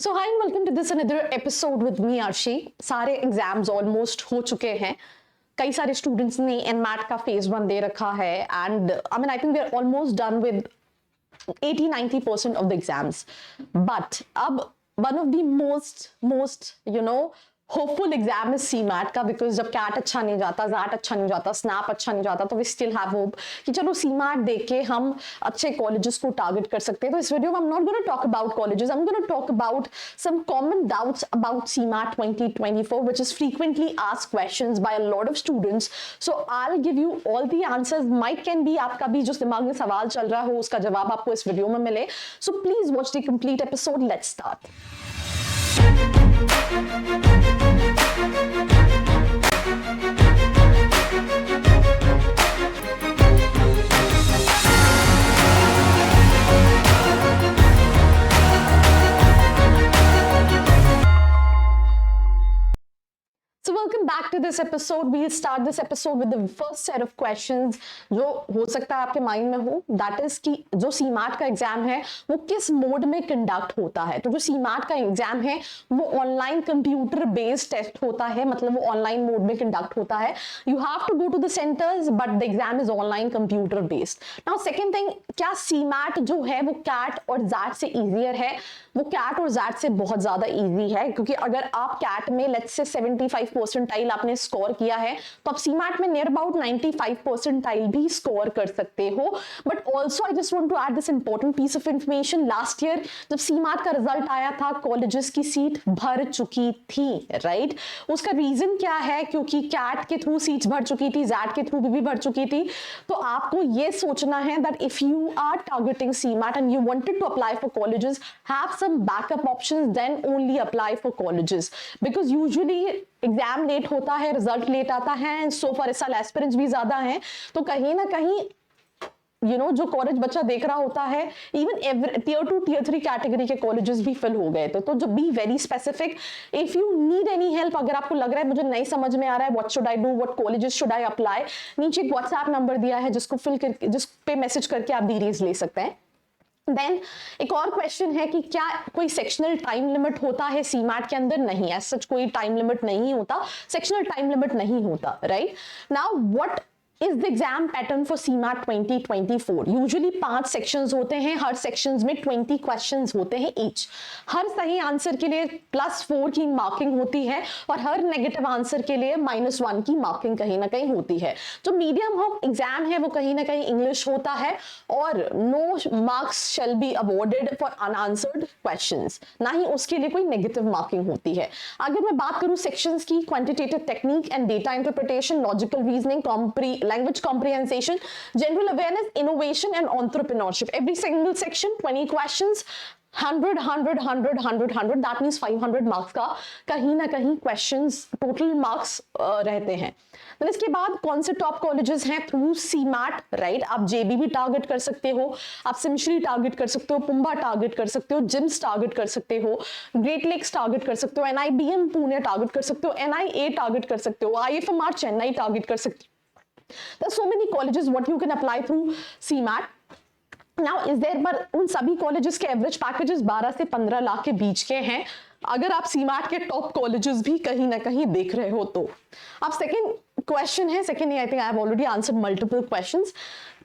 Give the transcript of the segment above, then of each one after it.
So hi and welcome to this another episode with me Arshi. सारे exams almost हो चुके हैं। कई सारे स्टूडेंट्स ने एनमैट का फेज 1 दे रखा है and I think we are almost done with 80-90% of the exams. But अब one of the most hopeful exam is CMAT का, बिकॉज जब कैट अच्छा नहीं जाता, जैट अच्छा नहीं जाता, स्नैप अच्छा नहीं जाता, तो वी स्टिल हैव होप कि चलो सी मैट देख के हम अच्छे कॉलेजेस को टारगेट कर सकते हैं। तो इस वीडियो में I am not gonna talk about colleges, I am gonna talk about some common doubts about CMAT 2024 which is frequently asked questions by a lot of students. So I'll give you all the answers. Might can be आपका भी जो दिमाग में सवाल चल रहा हो उसका जवाब आपको इस वीडियो में मिले. So please watch the complete episode. Let's start. So welcome back to this episode. We'll start this episode with the first set of questions जो हो सकता है आपके माइंड में हो. That is कि जो CMAT का एग्जाम है वो किस मोड में कंडक्ट होता है. तो जो CMAT का एग्जाम है वो ऑनलाइन कंप्यूटर बेस्ड टेस्ट होता है, मतलब वो ऑनलाइन मोड में कंडक्ट होता है. You have to go to the centers but the exam is online computer based. Now second thing, क्या CMAT जो है वो कैट और जैट से ईजियर है? वो कैट और जैट से बहुत ज्यादा इजी है, क्योंकि अगर आप कैट में लेट्स से 75 परसेंटाइल आपने स्कोर किया है तो आप सीमैट में नियर अबाउट 95 परसेंटाइल भी स्कोर कर सकते हो. But also I just want to add this important piece of information. Last year जब सीमैट का रिजल्ट आया था कॉलेजेस की सीट भर चुकी थी, राइट? उसका रीजन क्या है? क्योंकि कैट के थ्रू सीट्स भर चुकी थी, जैट के थ्रू भी भर चुकी थी. तो आपको ये सोचना है that if you are targeting CMAT and you wanted to apply for colleges, have some backup options, then only apply for colleges, because usually exam late होता है, रिजल्ट लेट आता है, एंड सो फॉर इस साल aspirants भी ज्यादा हैं, तो कहीं ना कहीं जो कॉलेज बच्चा देख रहा होता है, इवन टियर 2 टियर 3 कैटेगरी के कॉलेजेस भी फिल हो गए थे. तो जो be very specific. If you need any help, अगर आपको लग रहा है मुझे नहीं समझ में आ रहा है what should I do, what colleges should I apply, नीचे एक व्हाट्सएप नंबर दिया है जिसको फिल करके, जिस पे मैसेज करके आप डिटेल्स ले सकते हैं. देन एक और क्वेश्चन है कि क्या कोई सेक्शनल टाइम लिमिट होता है सीमैट के अंदर? नहीं, ऐसा सच कोई टाइम लिमिट नहीं होता, सेक्शनल टाइम लिमिट नहीं होता, right? Now what is the exam pattern for CMAT 2024? Usually 5 sections होते हैं, हर सेक्शंस में 20 क्वेश्चंस होते हैं ईच. हर सही आंसर के लिए +4 की मार्किंग होती है और हर नेगेटिव आंसर के लिए -1 की मार्किंग कहीं ना कहीं होती है. जो मीडियम ऑफ एग्जाम है वो कहीं ना कहीं इंग्लिश होता है और no marks shall be awarded for unanswered questions, ना ही उसके लिए कोई नेगेटिव मार्किंग होती है. अगर मैं बात करूं सेक्शंस की, quantitative technique and data interpretation, logical reasoning, language comprehension, general awareness, innovation and entrepreneurship. Every single section 20 questions, 100 that means 500 marks का कहीं ना कहीं questions total marks रहते हैं. तो इसके बाद कौन से टॉप कॉलेजेस हैं थ्रू सीमैट, राइट? आप जेबी भी टारगेट कर सकते हो, आप सिमश्री टारगेट कर सकते हो, पुंबा टारगेट कर सकते हो, जिम्स टारगेट कर सकते हो, ग्रेट लेक्स टारगेट कर सकते हो, NIBM पुणे टारगेट कर सकते हो, NIA टारगेट कर सकते हो, IFMR चेन्नई टारगेट कर सकते हो. There are so many colleges what you can apply through CMAT. Now is there, पर उन सभी कॉलेजेस के एवरेज पैकेजेस 12 से 15 लाख के बीच के हैं. अगर आप सीमैट के टॉप कॉलेजेस भी कहीं ना कहीं देख रहे हो तो. अब सेकंड क्वेश्चन है, second I think I have already answered multiple questions.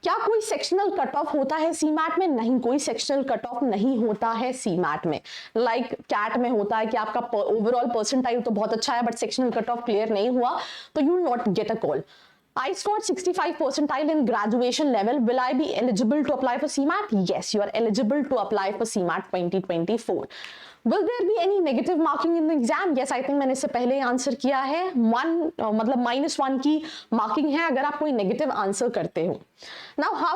क्या कोई सेक्शनल कट ऑफ होता है सीमैट में? नहीं, कोई सेक्शनल कट ऑफ नहीं होता है सीमैट में. लाइक कैट में होता है कि आपका ओवरऑल परसेंटाइल तो बहुत अच्छा है but sectional cut off clear नहीं हुआ तो you will not get a call. I scored 65 percentile in graduation level. Will I be eligible to apply for CMAT? Yes, you are eligible to apply for CMAT 2024. Will there be any negative marking in the exam? Yes, I think मैंने इससे पहले answer किया है. मतलब -1 की marking है अगर आप कोई नेगेटिव आंसर करते हो. Now, how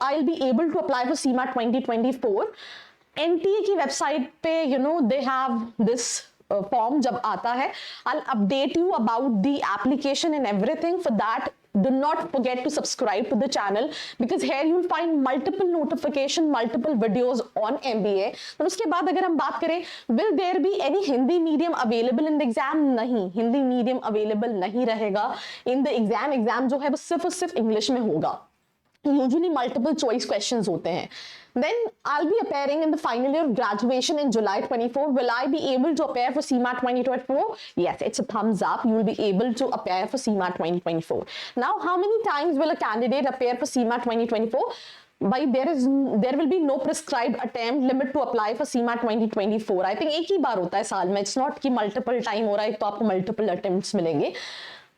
I'll be able to apply for CMAT 2024? NTA की वेबसाइट पे they have this फॉर्म जब आता है, I'll update you about the application and everything. For that, do not forget to subscribe to the channel because here you will find multiple notification, multiple videos on MBA. और उसके बाद अगर हम बात करें will there be any Hindi medium available in the exam? नहीं, Hindi medium available नहीं रहेगा इन द एग्जाम. एग्जाम जो है वो सिर्फ और सिर्फ इंग्लिश में होगा. usually multiple choice questions होते हैं. Then I'll be appearing in the final year of graduation in July 24. Will I be able to appear for CMAT 2024? Yes, it's a thumbs up. You will be able to appear for CMAT 2024. Now, how many times will a candidate appear for CMAT 2024? भाई there will be no prescribed attempt limit to apply for CMAT 2024. I think एक ही बार होता है साल में. It's not कि multiple time हो रहा है तो आपको multiple attempts मिलेंगे.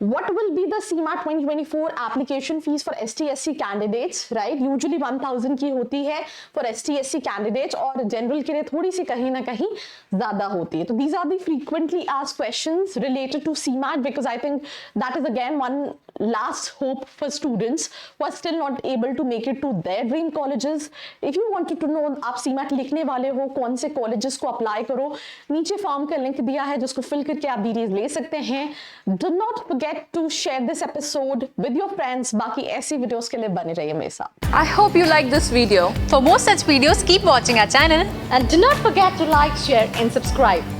What will be the CMAT 2024 application fees for ST/SC candidates, right? Usually 1000 की होती है for ST/SC candidates और general के लिए थोड़ी सी कहीं ना कहीं ज़्यादा होती है. तो these are the frequently asked questions related to CMAT because I think that is again one last hope for students who are still not able to make it to their dream colleges. If you wanted to know आप CMAT लिखने वाले हो कौन से colleges को apply करो, नीचे form का लिंक दिया है जिसको फिल करके आप डिटेल्स ले सकते हैं. Do not forget to share this episode with your friends. बाकी ऐसी वीडियोस के लिए बने रहिए मेरे साथ. I hope you like this video. For more such videos, keep watching our channel. And do not forget to like, share and subscribe.